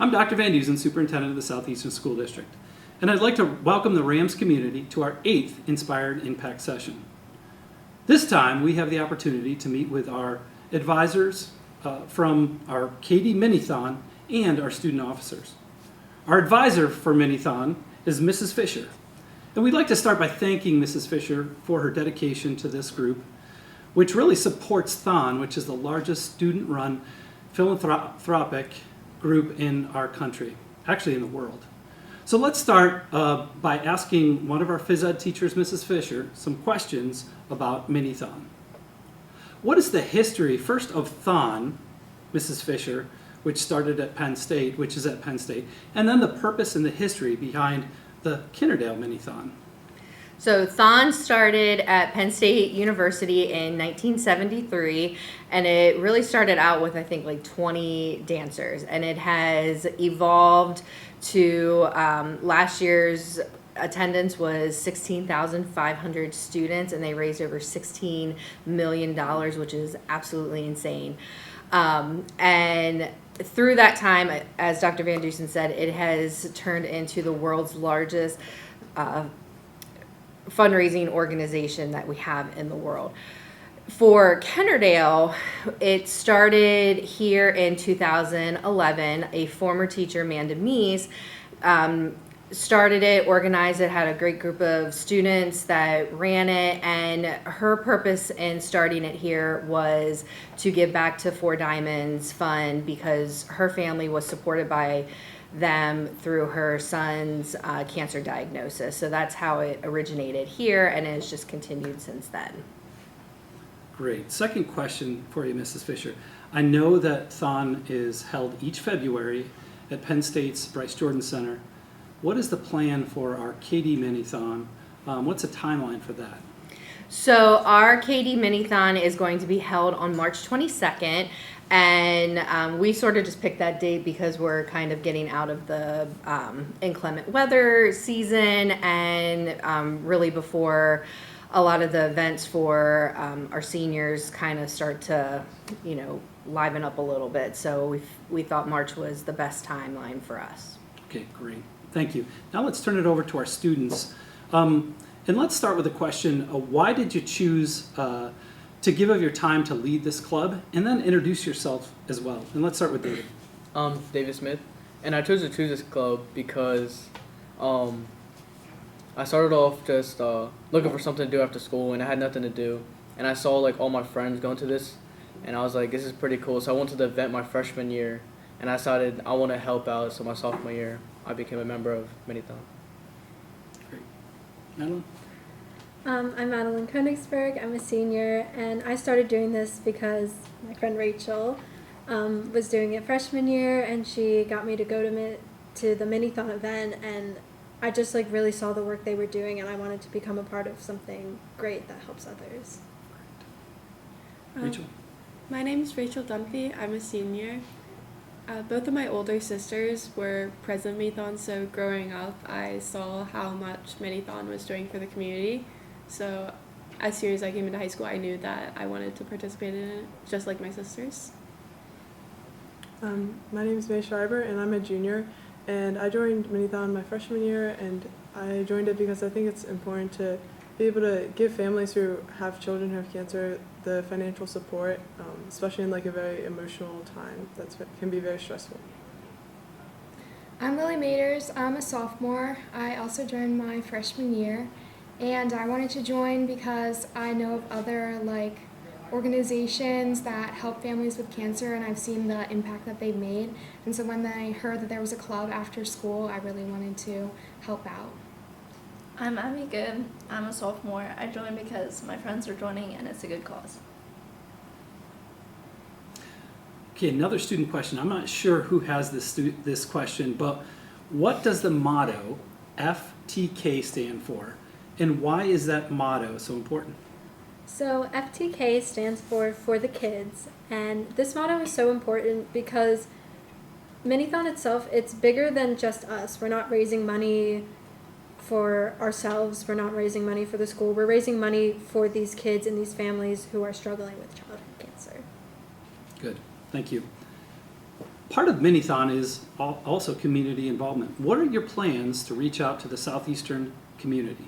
I'm Dr. Van Dusen, Superintendent of the Southeastern School District, and I'd like to welcome the Rams community to our 8th Inspired Impact session. This time, we have the opportunity to meet with our advisors from our KD Mini-THON and our student officers. Our advisor for Mini-THON is Mrs. Fisher, and we'd like to start by thanking Mrs. Fisher for her dedication to this group, which really supports THON, which is the largest student-run philanthropic group in our country, actually in the world. So let's start by asking one of our phys ed teachers, Mrs. Fisher, some questions about Mini-THON. What is the history, first, of THON, Mrs. Fisher, which started at Penn State, which is at Penn State, and then the purpose and the history behind the Kennard-Dale Mini-THON? So THON started at Penn State University in 1973, and it really started out with, I think, like 20 dancers, and it has evolved to last year's attendance was 16,500 students, and they raised over $16 million, which is absolutely insane. And through that time, as Dr. Van Dusen said, it has turned into the world's largest fundraising organization that we have in the world. For Kennard-Dale, it started here in 2011. A former teacher, Amanda Meese, started it, organized it, had a great group of students that ran it, and her purpose in starting it here was to give back to Four Diamonds Fund because her family was supported by them through her son's cancer diagnosis. So that's how it originated here, and it's just continued since then. Great. Second question for you, Mrs. Fisher. I know that THON is held each February at Penn State's Bryce Jordan Center. What is the plan for our KD Mini-THON? What's the timeline for that? So our KD Mini-THON is going to be held on March 22nd. And we sort of just picked that date because we're kind of getting out of the inclement weather season and really before a lot of the events for our seniors kind of start to, liven up a little bit. So we thought March was the best timeline for us. Okay, great. Thank you. Now let's turn it over to our students. And let's start with a question. Why did you choose to give of your time to lead this club, and then introduce yourself as well? And let's start with David. David Smith, and I chose to choose this club because I started off just looking for something to do after school, and I had nothing to do, and I saw like all my friends going to this, and I was like, this is pretty cool. So I went to the event my freshman year, and I decided I want to help out. So my sophomore year, I became a member of Mini-THON. Great. Madeline? I'm Madeline Königsberg. I'm a senior, and I started doing this because my friend Rachel was doing it freshman year, and she got me to go to the Mini-THON event, and I just really saw the work they were doing, and I wanted to become a part of something great that helps others. Rachel? My name is Rachel Dunphy. I'm a senior. Both of my older sisters were present Mini-THON, so growing up I saw how much Mini-THON was doing for the community. So as soon as I came into high school, I knew that I wanted to participate in it, just like my sisters. My name is May Schreiber, and I'm a junior. And I joined Mini-THON my freshman year, and I joined it because I think it's important to be able to give families who have children who have cancer the financial support, especially in a very emotional time that can be very stressful. I'm Lily Maters. I'm a sophomore. I also joined my freshman year. And I wanted to join because I know of other organizations that help families with cancer, and I've seen the impact that they've made. And so when I heard that there was a club after school, I really wanted to help out. I'm Abby Good. I'm a sophomore. I joined because my friends are joining and it's a good cause. Okay, another student question. I'm not sure who has this question, but what does the motto FTK stand for? And why is that motto so important? So FTK stands for the kids, and this motto is so important because Mini-THON itself, it's bigger than just us. We're not raising money for ourselves. We're not raising money for the school. We're raising money for these kids and these families who are struggling with childhood cancer. Good. Thank you. Part of Mini-THON is also community involvement. What are your plans to reach out to the southeastern community?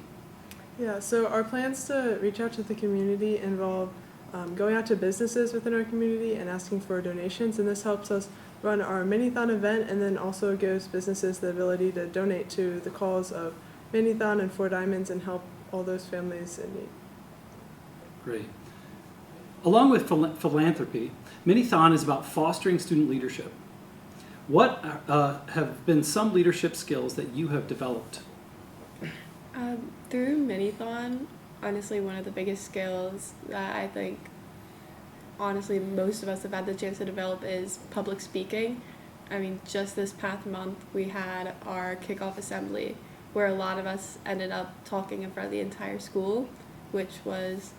Yeah, so our plans to reach out to the community involve going out to businesses within our community and asking for donations, and this helps us run our Mini-THON event, and then also gives businesses the ability to donate to the cause of Mini-THON and Four Diamonds and help all those families in need. Great. Along with philanthropy, Mini-THON is about fostering student leadership. What have been some leadership skills that you have developed? Through Mini-THON, honestly, one of the biggest skills that I think, honestly, most of us have had the chance to develop is public speaking. I mean, just this past month, we had our kickoff assembly where a lot of us ended up talking in front of the entire school, which was,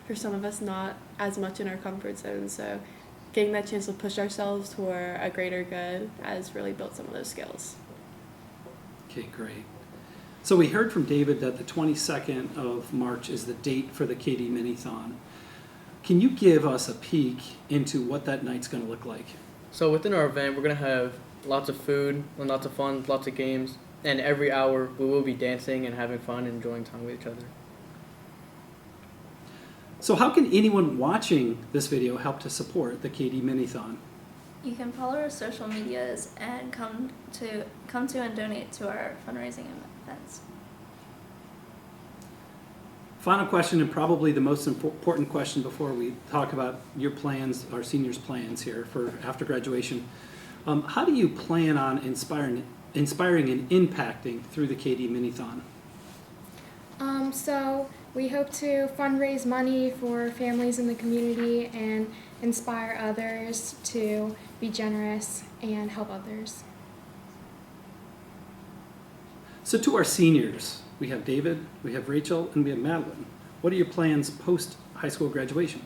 for some of us, not as much in our comfort zone. So getting that chance to push ourselves toward a greater good has really built some of those skills. Okay, great. So we heard from David that the 22nd of March is the date for the KD Mini-THON. Can you give us a peek into what that night's going to look like? So within our event, we're going to have lots of food and lots of fun, lots of games. And every hour, we will be dancing and having fun and enjoying time with each other. So how can anyone watching this video help to support the KD Mini-THON? You can follow our social medias and come to and donate to our fundraising events. Final question, and probably the most important question before we talk about your plans, our seniors' plans here for after graduation. How do you plan on inspiring and impacting through the KD Mini-THON? So we hope to fundraise money for families in the community and inspire others to be generous and help others. So to our seniors, we have David, we have Rachel, and we have Madeline. What are your plans post high school graduation?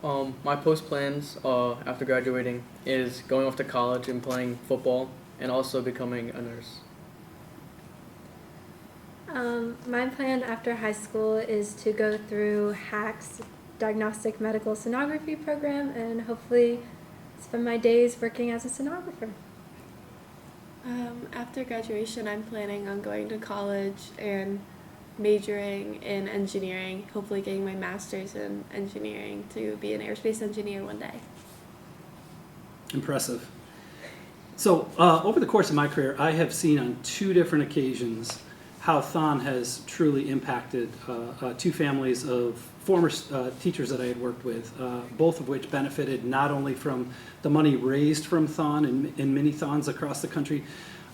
My post plans after graduating is going off to college and playing football and also becoming a nurse. My plan after high school is to go through HAC's Diagnostic Medical Sonography program and hopefully spend my days working as a sonographer. After graduation, I'm planning on going to college and majoring in engineering, hopefully getting my master's in engineering to be an aerospace engineer one day. Impressive. So over the course of my career, I have seen on 2 different occasions how THON has truly impacted 2 families of former teachers that I had worked with, both of which benefited not only from the money raised from THON and Mini-THONs across the country,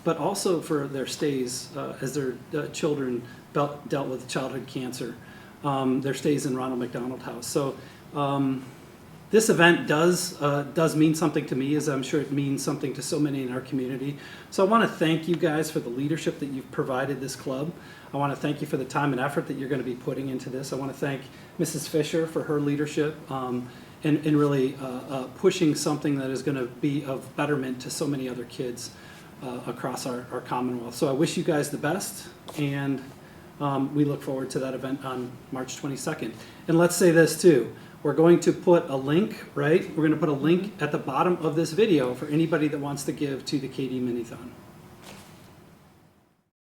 but also for their stays as their children dealt with childhood cancer, their stays in Ronald McDonald House. So this event does mean something to me, as I'm sure it means something to so many in our community. So I want to thank you guys for the leadership that you've provided this club. I want to thank you for the time and effort that you're going to be putting into this. I want to thank Mrs. Fisher for her leadership and really pushing something that is going to be of betterment to so many other kids across our Commonwealth. So I wish you guys the best, and we look forward to that event on March 22nd. And let's say this too. We're going to put a link, right? We're going to put a link at the bottom of this video for anybody that wants to give to the KD Mini-THON.